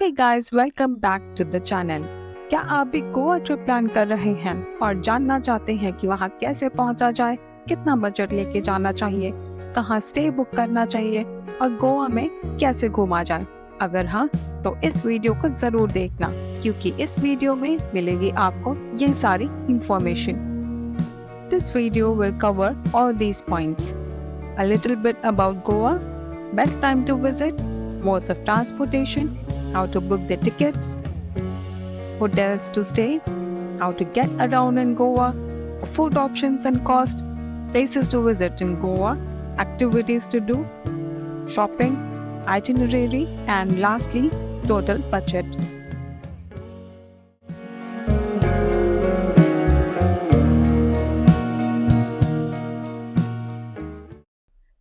Hey guys, welcome back to the channel. क्या आप भी गोवा ट्रिप प्लान कर रहे हैं और जानना चाहते हैं कि वहाँ कैसे पहुँचा जाए, कितना बजट लेके जाना चाहिए, कहाँ स्टे बुक करना चाहिए और गोवा में कैसे घूमा जाए? अगर हाँ, तो इस वीडियो को जरूर देखना क्योंकि इस वीडियो में मिलेगी आपको ये सारी information. This video will cover all these points. A little bit about Goa, best time to visit, modes of transportation, how to book the tickets, hotels to stay, how to get around in Goa, food options and cost, places to visit in Goa, activities to do, shopping, itinerary, and lastly, total budget.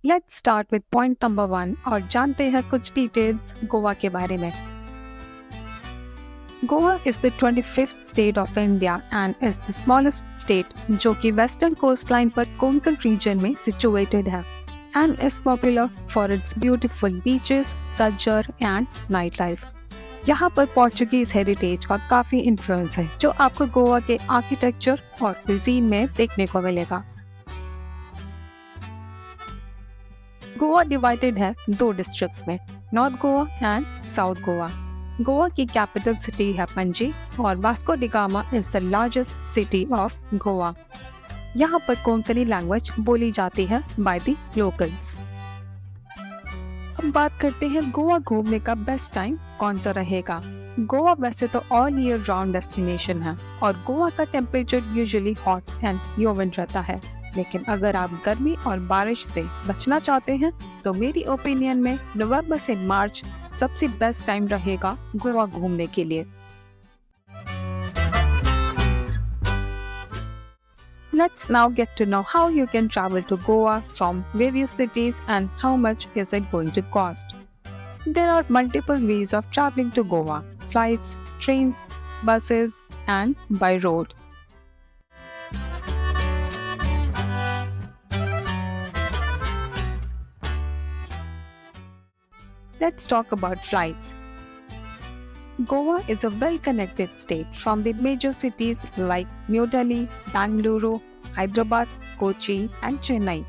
Let's start with point number 1 और जानते हैं कुछ details Goa के बारे में. Goa is the 25th state of India and is the smallest state जो कि western coastline पर कोंकण region में situated है and is popular for its beautiful beaches, culture and nightlife. यहाँ पर Portuguese heritage का काफी influence है जो आपको गोवा के architecture और cuisine में देखने को मिलेगा. गोवा डिवाइडेड है दो डिस्ट्रिक्ट्स में, north Goa and south Goa. Goa की कैपिटल सिटी है पणजी और Vasco D gamma is the largest city of Goa. यहाँ पर कोंकणी लैंग्वेज बोली जाती है बाय द लोकल्स. अब बात करते हैं गोवा घूमने का बेस्ट टाइम कौन सा रहेगा. गोवा वैसे तो ऑल ईयर राउंड डेस्टिनेशन है और गोवा का temperature usually hot and humid रहता है, लेकिन अगर आप गर्मी और बारिश से बचना चाहते हैं तो मेरी ओपिनियन में नवंबर से मार्च सबसे बेस्ट टाइम रहेगा गोवा घूमने के लिए. Let's now get to know how you can travel to Goa from various cities and how much is it going to cost. There are multiple ways of traveling to Goa: flights, trains, buses, and by road. Let's talk about flights. Goa is a well-connected state from the major cities like New Delhi, Bangalore, Hyderabad, Kochi and Chennai,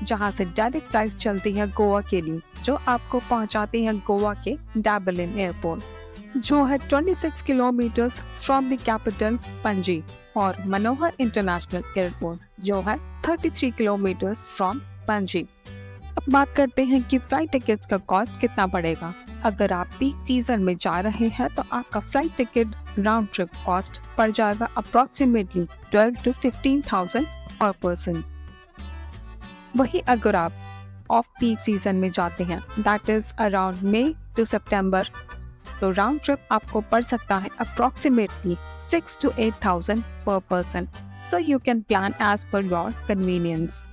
जहाँ से direct flights चलती हैं गोवा के लिए जो आपको पहुँचाती हैं गोवा के डाबलिन एयरपोर्ट जो है 26 kilometres from the capital Panaji और मनोहर इंटरनेशनल एयरपोर्ट जो है 33 किलोमीटर्स फ्रॉम पणजी. अब बात करते हैं कि फ्लाइट टिकट्स का कॉस्ट कितना पड़ेगा. अगर आप पीक सीजन में जा रहे हैं तो आपका flight ticket round trip cost पड़ जाएगा अप्रोक्सीमेटली 12 to 15,000 पर पर्सन. वही अगर आप ऑफ पीक सीजन में जाते हैं that is around May to September तो राउंड ट्रिप आपको पड़ सकता है अप्रोक्सीमेटली 6 to 8,000 पर person. So you can plan as per your convenience.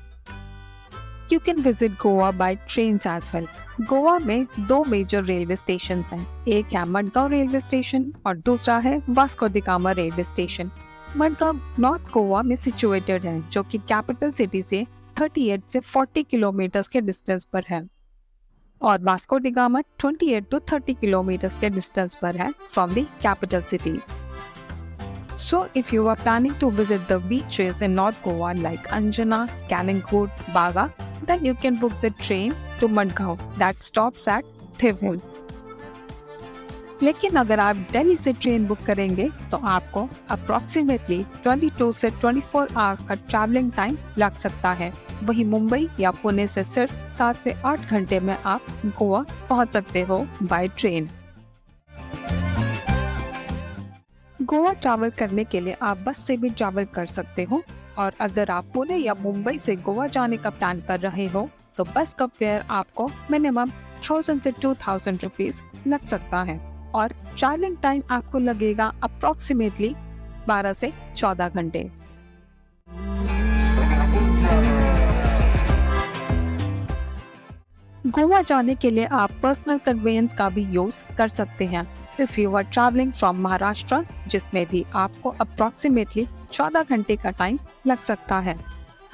You can visit Goa by trains as well. Goa में दो मेजर रेलवे स्टेशन हैं. एक है मडगांव रेलवे स्टेशन और दूसरा है Vasco D gamma railway station. Madgaon north Goa में सिचुएटेड है जो कि कैपिटल सिटी से 38 से 40 किलोमीटर के डिस्टेंस पर है और Vasco D gamma 28 to 30 kilometre के डिस्टेंस पर है from the capital city. So if you are planning to visit the beaches in North Goa like Anjana, Calangute, Baga, then you can book the train to Madgaon that stops at Thivul. लेकिन अगर आप दिल्ली से train book करेंगे तो आपको approximately 22 से 24 hours का travelling time लग सकता है. वही मुंबई या पुणे से सिर्फ 7 से 8 घंटे में आप गोवा पहुंच सकते हो बाय ट्रेन. गोवा ट्रैवल करने के लिए आप बस से भी ट्रैवल कर सकते हो और अगर आप पुणे या मुंबई से गोवा जाने का प्लान कर रहे हो तो बस का फेयर आपको मिनिमम 1000 से 2000 रुपीज लग सकता है और ट्रैवलिंग टाइम आपको लगेगा अप्रोक्सीमेटली 12 से 14 घंटे. गोवा जाने के लिए आप पर्सनल कन्वेंस का भी यूज कर सकते हैं. If you are traveling from Maharashtra, जिसमें भी आपको अप्रोक्सीमेटली 14 घंटे का टाइम लग सकता है.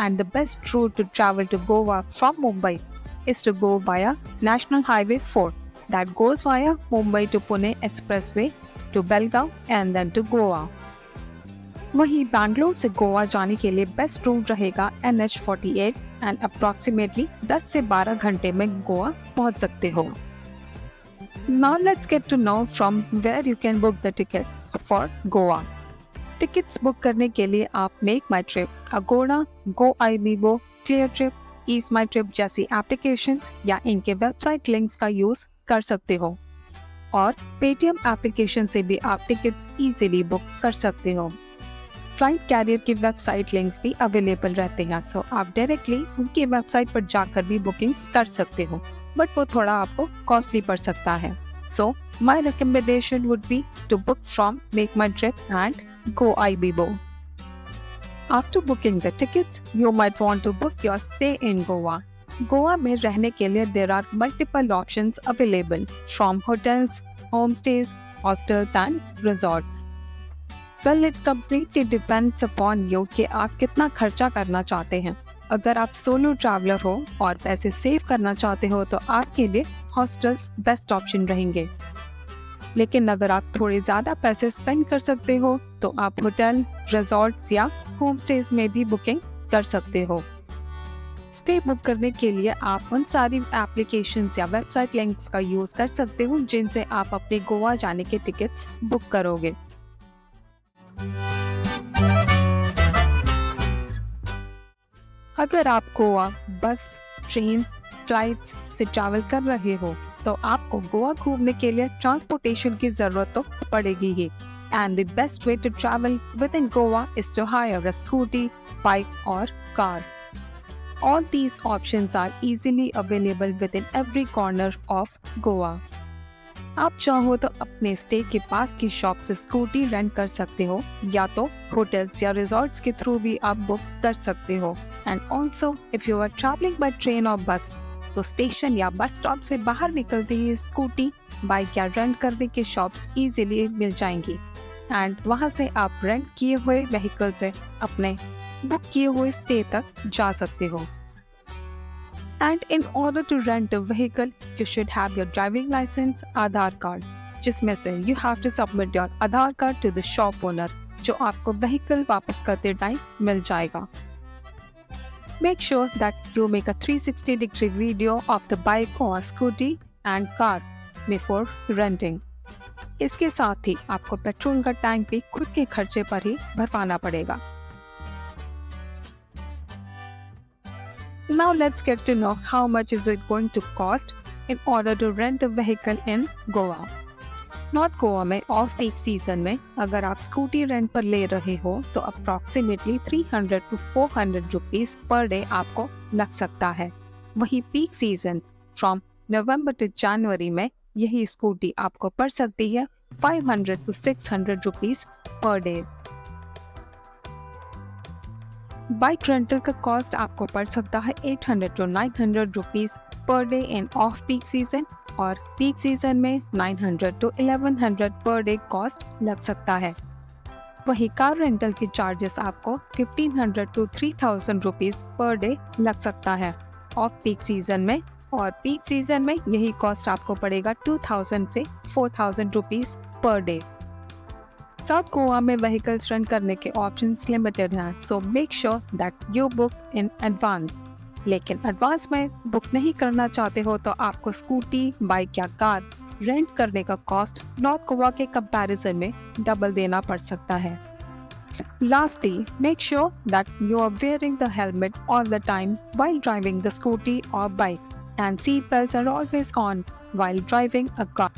And the best route to travel to Goa from Mumbai is to go via National Highway 4 that goes via Mumbai to Pune Expressway to Belgaum and then to Goa. वहीं बैंगलोर से गोवा जाने के लिए बेस्ट रूट रहेगा NH48 and approximately 10 से 12 घंटे में गोवा पहुंच सकते हो. Now let's get to know from where you can book the tickets for Goa. Tickets book करने के लिए आप make my trip, Agoda, GoIbibo, clear trip, ease my trip जैसी एप्लीकेशंस या इनके वेबसाइट लिंक्स का यूज कर सकते हो. और पेटीएम एप्लीकेशन से भी आप टिकट्स इजीली बुक कर सकते हो. फ्लाइट कैरियर की वेबसाइट लिंक्स भी अवेलेबल रहते हैं, सो आप डायरेक्टली उनकी वेबसाइट पर जाकर भी बुकिंग्स कर सकते हो, बट वो थोड़ा आपको कॉस्टली पड़ सकता है. So my recommendation would be to book from make my trip and GoIbibo. After booking the tickets, you might want to book your stay in Goa. Goa में रहने के लिए there are multiple options available from hotels, homestays, hostels and resorts. Well, it completely depends upon you कि आप कितना खर्चा करना चाहते हैं. अगर आप सोलो ट्रैवलर हो और पैसे सेव करना चाहते हो तो आपके लिए हॉस्टल्स बेस्ट ऑप्शन रहेंगे. लेकिन अगर आप थोड़े ज़्यादा पैसे स्पेंड कर सकते हो तो आप होटल, रिजॉर्ट्स या होम स्टेज में भी बुकिंग कर सकते हो. स्टे बुक करने के लिए आप उन सारी एप्लीकेशंस या वेबसाइट लिंक्स का यूज़ कर सकते हो जिनसे आप अपने गोवा जाने के टिकट्स बुक करोगे. अगर आप गोवा बस, ट्रेन, फ्लाइट्स से ट्रैवल कर रहे हो तो आपको गोवा घूमने के लिए ट्रांसपोर्टेशन की जरूरत तो पड़ेगी ही. And the best way to travel within Goa is to hire a scooty, bike और car. All these options are easily available within every corner of Goa. आप चाहो तो अपने स्टे के पास की शॉप से स्कूटी रेंट कर सकते हो या तो होटल्स या रिजॉर्ट्स के थ्रू भी आप बुक कर सकते हो. And also if you are travelling by train और बस तो स्टेशन या बस स्टॉप से बाहर निकलते ही स्कूटी, बाइक या रेंट करने के शॉप्स इजीली मिल जाएंगी. एंड वहाँ से आप रेंट किए हुए व्हीकल से अपने बुक किए हुए स्टे तक जा सकते हो. And in order to rent a vehicle, you should have your driving license, Aadhaar card, जिसमें से you have to submit your Aadhaar card to the shop owner, जो आपको व्हीकल वापस करते टाइम मिल जाएगा. Make sure that you make a 360-degree video of the bike or scooty and car before renting. इसके साथ ही आपको पेट्रोल का tank भी खुद के खर्चे पर ही भरवाना पड़ेगा. Now let's get to know how much is it going to cost in order to rent a vehicle in Goa. North Goa में ऑफ पीक सीजन में अगर आप स्कूटी रेंट पर ले रहे हो तो approximately 300 to 400 rupees per day आपको लग सकता है. वहीं peak season from November to January में यही स्कूटी आपको पड़ सकती है 500 to 600 rupees per day. Bike rental का कॉस्ट आपको पड़ सकता है 800 to 900 rupees per day in off peak season और पीक सीजन में 900 to 1100 पर डे कॉस्ट लग सकता है. वहीं कार रेंटल के चार्जेस आपको 1500 to 3000 रुपीस पर डे लग सकता है ऑफ पीक सीजन में, और पीक सीजन में यही कॉस्ट आपको पड़ेगा 2000 से 4000 rupees per day. South Goa में व्हीकल्स रेंट करने के ऑप्शंस लिमिटेड हैं, so make sure that you book in advance. लेकिन एडवांस में बुक नहीं करना चाहते हो तो आपको स्कूटी, बाइक या कार रेंट करने का कॉस्ट नॉर्थ गोवा के कंपैरिजन में डबल देना पड़ सकता है. Lastly, make sure that you are wearing the helmet all the time while driving the scooty or bike, and seat belts are always on while driving a car.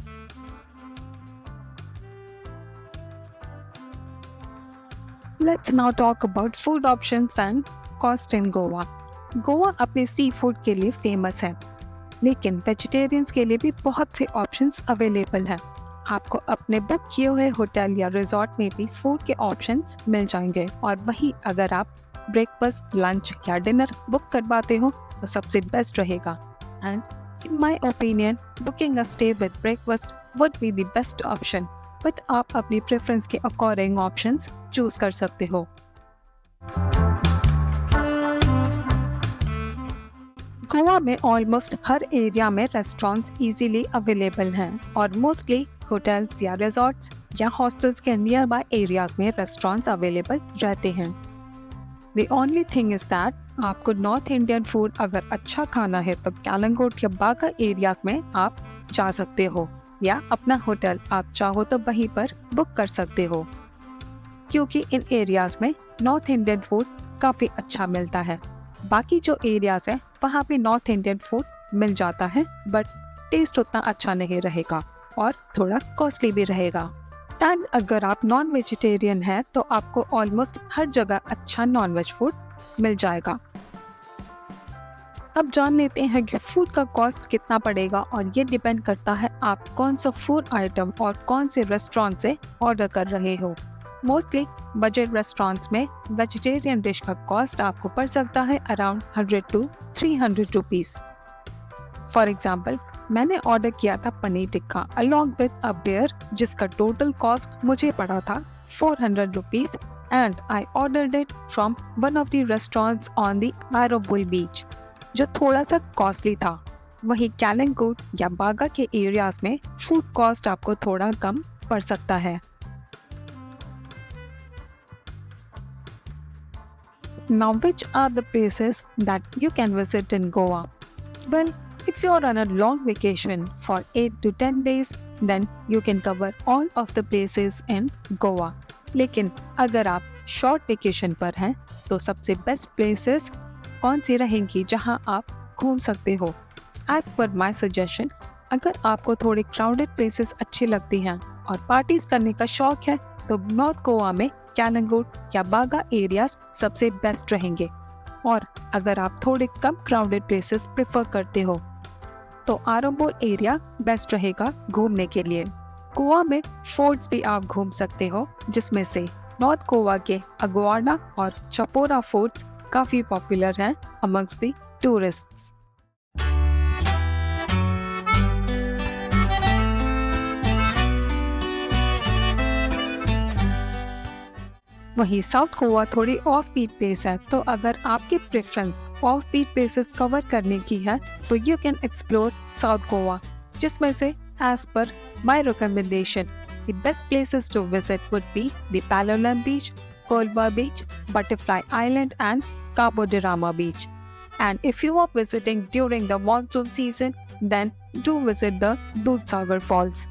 Let's now talk about food options and cost in Goa. Goa अपने sea food के लिए famous है, लेकिन vegetarians के लिए भी बहुत से ऑप्शंस अवेलेबल हैं. आपको अपने बुक किए हुए होटल या रिजॉर्ट में भी फूड के ऑप्शंस मिल जाएंगे, और वही अगर आप ब्रेकफास्ट, लंच या डिनर बुक करवाते हो तो सबसे बेस्ट रहेगा. And in my opinion booking a stay with breakfast would be the best option, but आप अपनी प्रेफरेंस के अकॉर्डिंग ऑप्शंस चूज कर सकते हो. गोवा में ऑलमोस्ट हर एरिया में रेस्टोरेंट्स इजीली अवेलेबल हैं और मोस्टली होटल्स या रिजॉर्ट्स या हॉस्टल्स के नियर बाय एरियाज में रेस्टोरेंट्स अवेलेबल रहते हैं। The only thing is that आपको नॉर्थ इंडियन फूड अगर अच्छा खाना है तो कैलंगुट या बागा एरियाज में आप जा सकते हो या अपना होटल आप चाहो तो वहीं पर बुक कर सकते हो, क्योंकि इन एरियाज में नॉर्थ इंडियन फूड काफ़ी अच्छा मिलता है। बाकी जो एरियाज है वहाँ पे नॉर्थ इंडियन फूड मिल जाता है बट टेस्ट उतना अच्छा नहीं रहेगा और थोड़ा कॉस्टली भी रहेगा। एंड अगर आप नॉन वेजिटेरियन हैं तो आपको ऑलमोस्ट हर जगह अच्छा नॉन वेज फूड मिल जाएगा। अब जान लेते हैं कि फूड का कॉस्ट कितना पड़ेगा और ये डिपेंड करता है आप कौन सा फूड आइटम और कौन से रेस्टोरेंट से ऑर्डर कर रहे हो। मोस्टली बजट रेस्टोरेंट्स में वेजिटेरियन डिश का कॉस्ट आपको पड़ सकता है around 100 to 300 rupees. For example मैंने ऑर्डर किया था paneer tikka along with a beer जिसका टोटल कॉस्ट मुझे पड़ा था 400 rupees and I ordered it from one of the restaurants on the Arambol beach जो थोड़ा सा कॉस्टली था। वहीं कैलंगुट या बागा के एरियाज में फूड कॉस्ट आपको थोड़ा कम पड़ सकता है। Now, which are the places that you can visit in Goa? Well, if you're on a long vacation for 8 to 10 days, then you can cover all of the places in Goa. लेकिन अगर आप short vacation पर हैं तो सबसे best places कौन सी रहेंगी जहां आप घूम सकते हो? As per my suggestion, अगर आपको थोड़े क्राउडेड प्लेसेस अच्छी लगती हैं और पार्टीज करने का शौक है तो नॉर्थ गोवा में कैलंगुट या बागा एरियाज सबसे बेस्ट रहेंगे। और अगर आप थोड़े कम क्राउडेड प्लेसेस प्रेफर करते हो तो आरोबोल एरिया बेस्ट रहेगा घूमने के लिए। गोवा में फोर्ट्स भी आप घूम सकते हो जिसमें से नॉर्थ गोवा के अगुआना और चपोरा फोर्ट्स काफ़ी पॉपुलर हैं अमंग्स द टूरिस्ट्स। वहीं साउथ गोवा थोड़ी ऑफ बीट प्लेस है, तो अगर आपकी preference off beat places cover करने की है तो you can explore south Goa, जिसमें से as per my recommendation the best places to visit would be the Palolem beach, Colva beach, butterfly island and Cabo de Rama beach. And if you are visiting during the monsoon season, then do visit the Dudhsagar Falls.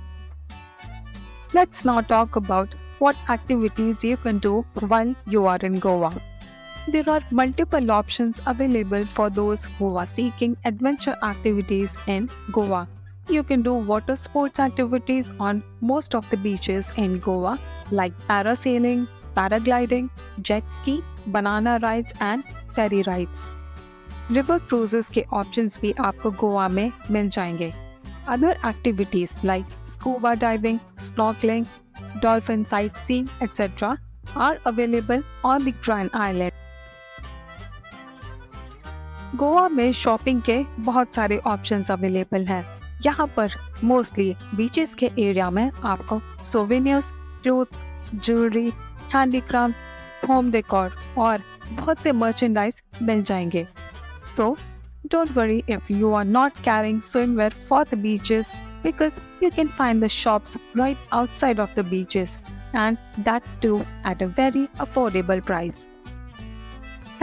Let's now talk about what activities you can do while you are in Goa. There are multiple options available for those who are seeking adventure activities in Goa. You can do water sports activities on most of the beaches in Goa like parasailing, paragliding, jet ski, banana rides and ferry rides. River cruises के options भी आपको गोवा में मिल जाएंगे। Other activities like scuba diving, snorkelling, dolphin sightseeing etcetera are available on the grand island. Goa में shopping के बहुत सारे ऑप्शंस अवेलेबल हैं। यहाँ पर मोस्टली बीचेस के एरिया में आपको souvenirs, clothes, jewellery, handicraft, home decor और बहुत से मर्चेंडाइज मिल जाएंगे। So, don't worry if you are not carrying swimwear for the beaches because you can find the shops right outside of the beaches and that too at a very affordable price.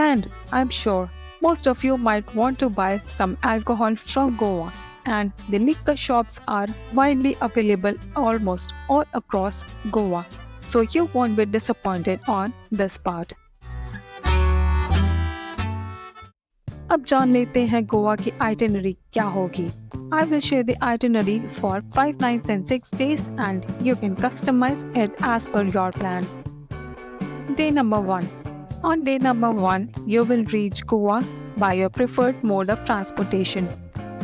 And I'm sure most of you might want to buy some alcohol from Goa and the liquor shops are widely available almost all across Goa. So you won't be disappointed on this part. अब जान लेते हैं गोवा की itinerary क्या होगी। I will share the itinerary for 5 nights and 6 days and you can customize it as per your plan. Day number 1. On day number 1, you will reach Goa by your preferred mode of transportation.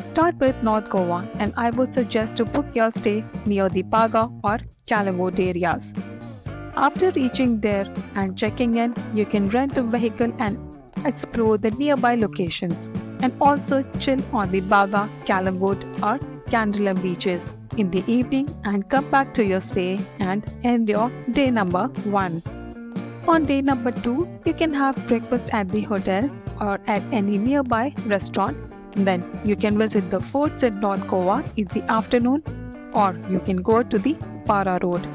Start with North Goa and I would suggest to book your stay near the Baga or Kalangot areas. After reaching there and checking in, you can rent a vehicle and explore the nearby locations and also chill on the Baga, Kalangot or Candalam beaches in the evening and come back to your stay and end your day number 1. On day number 2, you can have breakfast at the hotel or at any nearby restaurant Then you can visit the forts at North Goa in the afternoon, or you can go to the Para Road.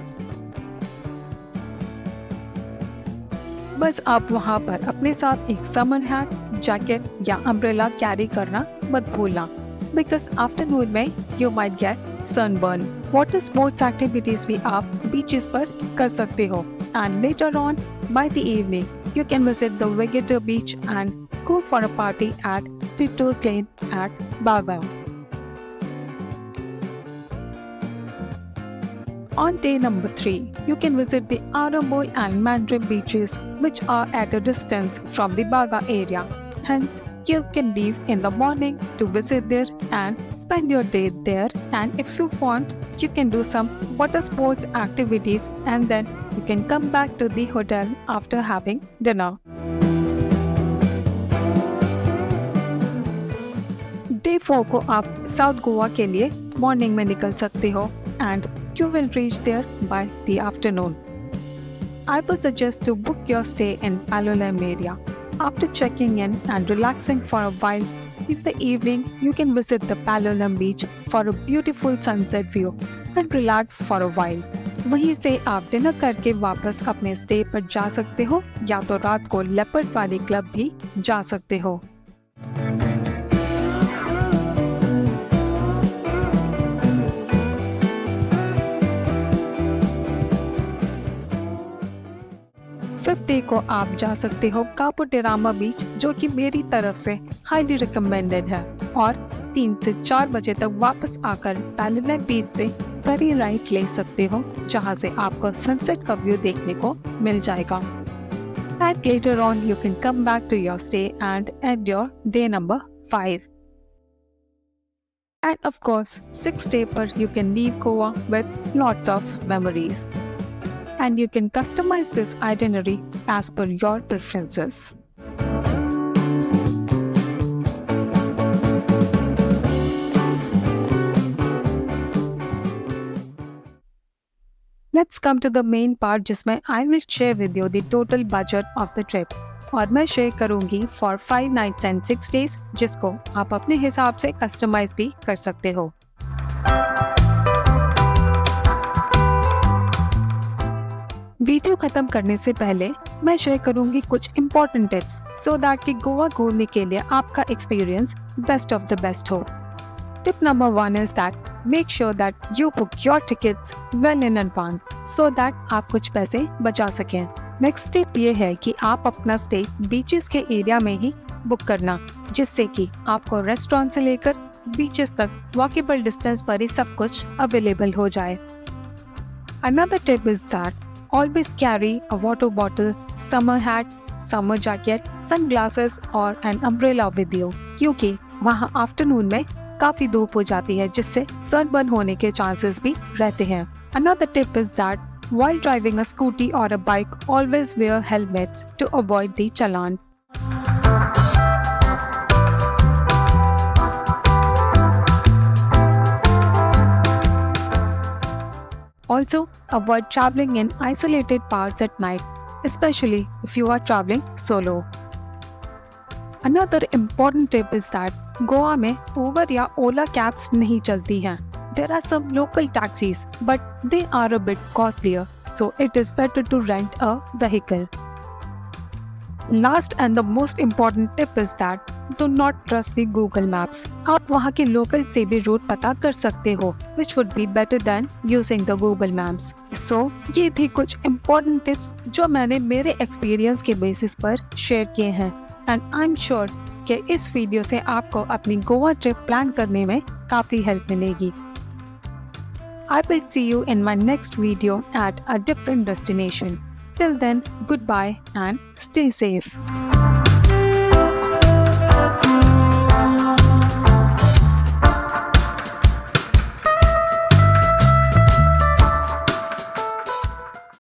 बस आप वहाँ पर अपने साथ एक summer hat, jacket या umbrella carry करना मत भूलना, बिकॉज आफ्टरनून में you might get sunburn. Water sports activities भी आप बीचेस पर कर सकते हो, and later on by the evening you can visit the Vagator beach and go for a party at Tito's Lane at Baga. On day number 3, you can visit the Arambol and Mandarin beaches, which are at a distance from the Baga area. Hence, you can leave in the morning to visit there and spend your day there. And if you want, you can do some water sports activities, and then you can come back to the hotel after having dinner. Day 4 को आप south Goa के लिए morning में निकल सकते हो, and you will reach there by the afternoon. I would suggest to book your stay in Palolem area. After checking in and relaxing for a while, in the evening you can visit the Palolem beach for a beautiful sunset view and relax for a while. वहीं से आप dinner करके वापस अपने stay पर जा सकते हो, या तो रात को लेपर्ड वैली क्लब भी जा सकते हो। फिफ्थ डे को आप जा सकते हो कापुटेरामा बीच, जो कि मेरी तरफ से हाईली रिकमेंडेड है, और 3 से 4 बजे तक वापस आकर पैलोलेम बीच से फेरी राइड ले सकते हो, जहां से आपको सनसेट का व्यू देखने को मिल जाएगा। And later on you can come back to your stay and end your day number 5. And of course, 6th day पर you can leave Goa with lots of memories. And you can customize this itinerary as per your preferences. Let's come to the main part, जिसमें I will share with you the total budget of the trip. और मैं share करूंगी for 5 nights and 6 days, जिसको आप अपने हिसाब से customise भी कर सकते हो। वीडियो खत्म करने से पहले मैं शेयर करूंगी कुछ इम्पोर्टेंट टिप्स, सो दैट कि गोवा घूमने के लिए आपका experience best of the best हो। Tip number 1 is that make sure that you book your tickets well in advance, so that आप कुछ पैसे बचा सकें। नेक्स्ट टिप ये है कि आप अपना स्टे बीचेस के एरिया में ही बुक करना, जिससे कि आपको रेस्टोरेंट से लेकर बीचेस तक वॉकेबल डिस्टेंस पर ही सब कुछ अवेलेबल हो जाए। Another tip is that always carry a water bottle, summer hat, summer jacket, sunglasses और an umbrella with you, क्योंकि वहाँ आफ्टरनून में काफी धूप हो जाती है, जिससे सनबर्न होने के चांसेस भी रहते हैं। Another tip is that while driving a scooty or a bike, always wear helmets to avoid the challan. Also, avoid traveling in isolated parts at night, especially if you are traveling solo. Another important tip is that Goa में Uber या Ola cabs नहीं चलती हैं. There are some local taxis, but they are a bit costlier, so it is better to rent a vehicle. Last and the most important tip is that do not trust the Google Maps. आप वहाँ के local से भी root पता कर सकते हो, which would be better than using the Google Maps. So, ये थी कुछ important tips जो मैंने मेरे एक्सपीरियंस के बेसिस पर शेयर किए हैं, and I'm sure कि इस वीडियो से आपको अपनी गोवा ट्रिप प्लान करने में काफ़ी हेल्प मिलेगी। I will see you in my next video at a different destination. Till then, goodbye and stay safe.